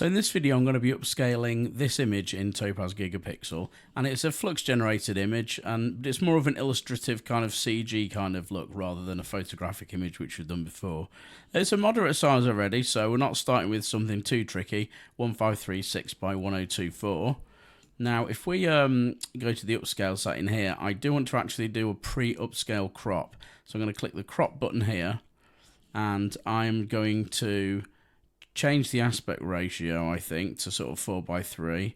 So in this video I'm going to be upscaling this image in Topaz Gigapixel, and it's a Flux generated image, and it's more of an illustrative kind of CG kind of look rather than a photographic image which we've done before. It's a moderate size already, so we're not starting with something too tricky. 1536 by 1024. Now if we go to the upscale setting here, I do want to actually do a pre-upscale crop. So I'm going to click the crop button here, and I'm going to change the aspect ratio, I think, to sort of 4:3,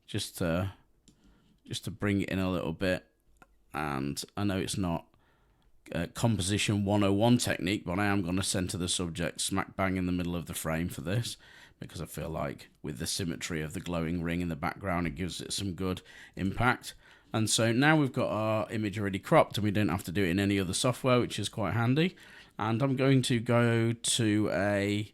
just to bring it in a little bit. And I know it's not composition 101 technique, but I am going to center the subject smack bang in the middle of the frame for this, because I feel like with the symmetry of the glowing ring in the background, it gives it some good impact. And so now we've got our image already cropped, and we don't have to do it in any other software, which is quite handy. And I'm going to go to a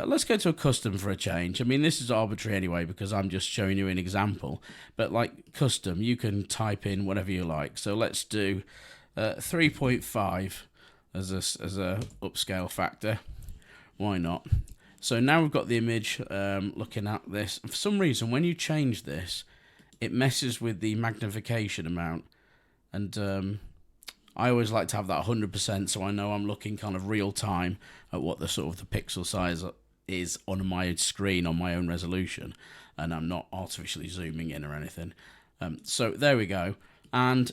let's go to a custom for a change. I mean, this is arbitrary anyway because I'm just showing you an example. But like custom, you can type in whatever you like. So let's do 3.5 as a upscale factor. Why not? So now we've got the image looking at this. And for some reason, when you change this, it messes with the magnification amount. And I always like to have that 100%, so I know I'm looking kind of real time at what the sort of the pixel size is on my screen on my own resolution, and I'm not artificially zooming in or anything. So there we go. And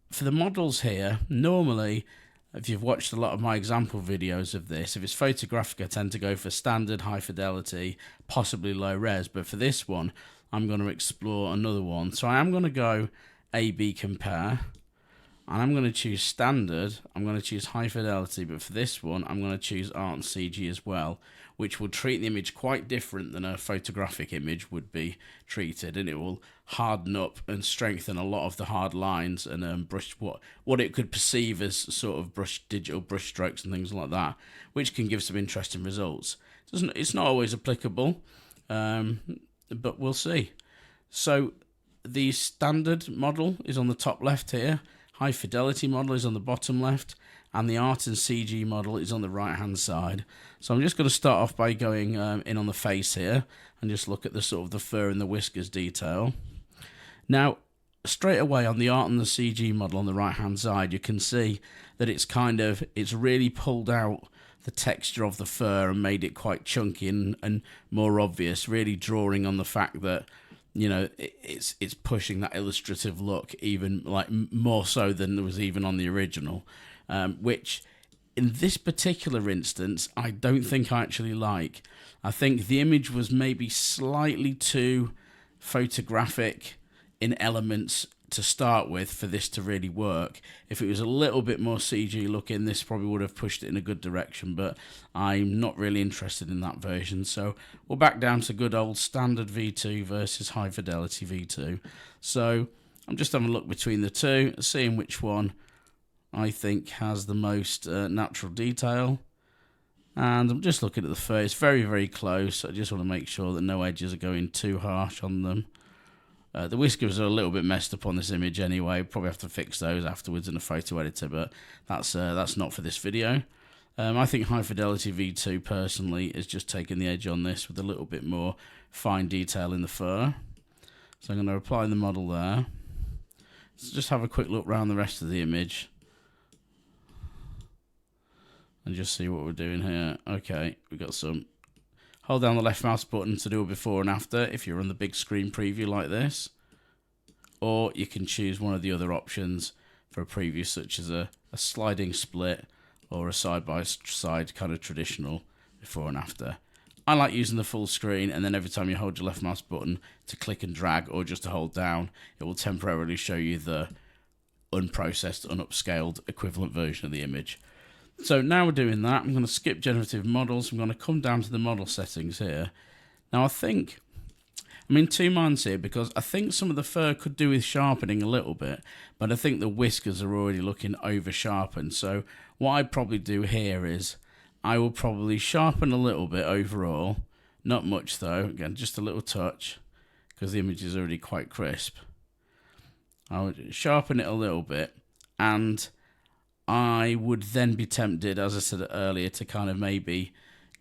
for the models here, normally, if you've watched a lot of my example videos of this, if it's photographic, I tend to go for standard, high fidelity, possibly low res. But for this one, I'm going to explore another one. So I am going to go A/B compare. And I'm going to choose standard, I'm going to choose high fidelity, but for this one, I'm going to choose art and CG as well, which will treat the image quite different than a photographic image would be treated, and it will harden up and strengthen a lot of the hard lines and brush what it could perceive as sort of digital brush strokes and things like that, which can give some interesting results. It's not always applicable, but we'll see. So the standard model is on the top left here. High fidelity model is on the bottom left, and the art and CG model is on the right hand side. So I'm just going to start off by going in on the face here and just look at the sort of the fur and the whiskers detail. Now straight away on the art and the CG model on the right hand side, you can see that it's really pulled out the texture of the fur and made it quite chunky and more obvious, really drawing on the fact that, you know, it's pushing that illustrative look even like more so than there was even on the original, which in this particular instance I don't think I actually like. I think the image was maybe slightly too photographic in elements to start with for this to really work. If it was a little bit more CG looking, this probably would have pushed it in a good direction, but I'm not really interested in that version. So we're back down to good old standard V2 versus high fidelity V2. So I'm just having a look between the two, seeing which one I think has the most natural detail. And I'm just looking at the fur. It's very, very close. I just want to make sure that no edges are going too harsh on them. The whiskers are a little bit messed up on this image anyway. Probably have to fix those afterwards in a photo editor, but that's not for this video. I think high fidelity V2 personally is just taking the edge on this with a little bit more fine detail in the fur. So I'm going to apply the model there. So just have a quick look around the rest of the image and just see what we're doing here. Okay, we've got some. Hold down the left mouse button to do a before and after if you're on the big screen preview like this. Or you can choose one of the other options for a preview, such as a sliding split or a side-by-side kind of traditional before and after. I like using the full screen, and then every time you hold your left mouse button to click and drag or just to hold down, it will temporarily show you the unprocessed, unupscaled equivalent version of the image. So now we're doing that, I'm going to skip generative models. I'm going to come down to the model settings here. Now I'm in two minds here, because I think some of the fur could do with sharpening a little bit, but I think the whiskers are already looking over sharpened. So what I'd probably do here is I will probably sharpen a little bit overall, not much though, again just a little touch because the image is already quite crisp. I would sharpen it a little bit, and I would then be tempted, as I said earlier, to kind of maybe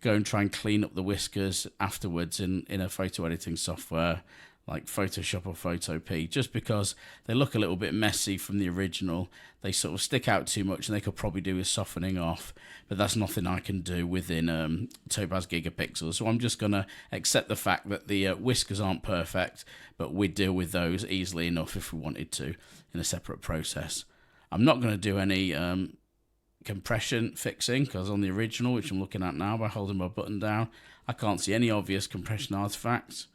go and try and clean up the whiskers afterwards in a photo editing software like Photoshop or Photopea, just because they look a little bit messy from the original. They sort of stick out too much, and they could probably do with softening off, but that's nothing I can do within Topaz Gigapixel. So I'm just going to accept the fact that the whiskers aren't perfect, but we'd deal with those easily enough if we wanted to in a separate process. I'm not going to do any compression fixing, because on the original, which I'm looking at now by holding my button down, I can't see any obvious compression artifacts.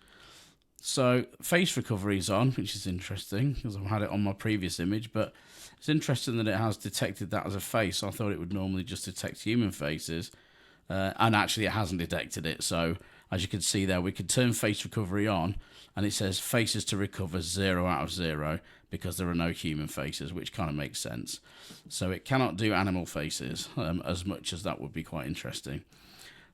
So face recovery is on, which is interesting because I've had it on my previous image, but it's interesting that it has detected that as a face. I thought it would normally just detect human faces, and actually it hasn't detected it. So as you can see there, we can turn face recovery on, and it says faces to recover 0 out of 0 because there are no human faces, which kind of makes sense. So it cannot do animal faces as much as that would be quite interesting.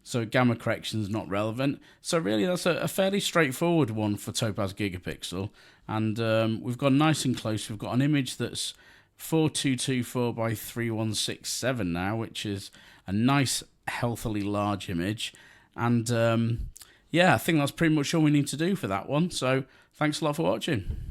So gamma correction is not relevant. So really that's a fairly straightforward one for Topaz Gigapixel. And we've gone nice and close. We've got an image that's 4224 by 3167 now, which is a nice, healthily large image. And yeah, I think that's pretty much all we need to do for that one. So thanks a lot for watching.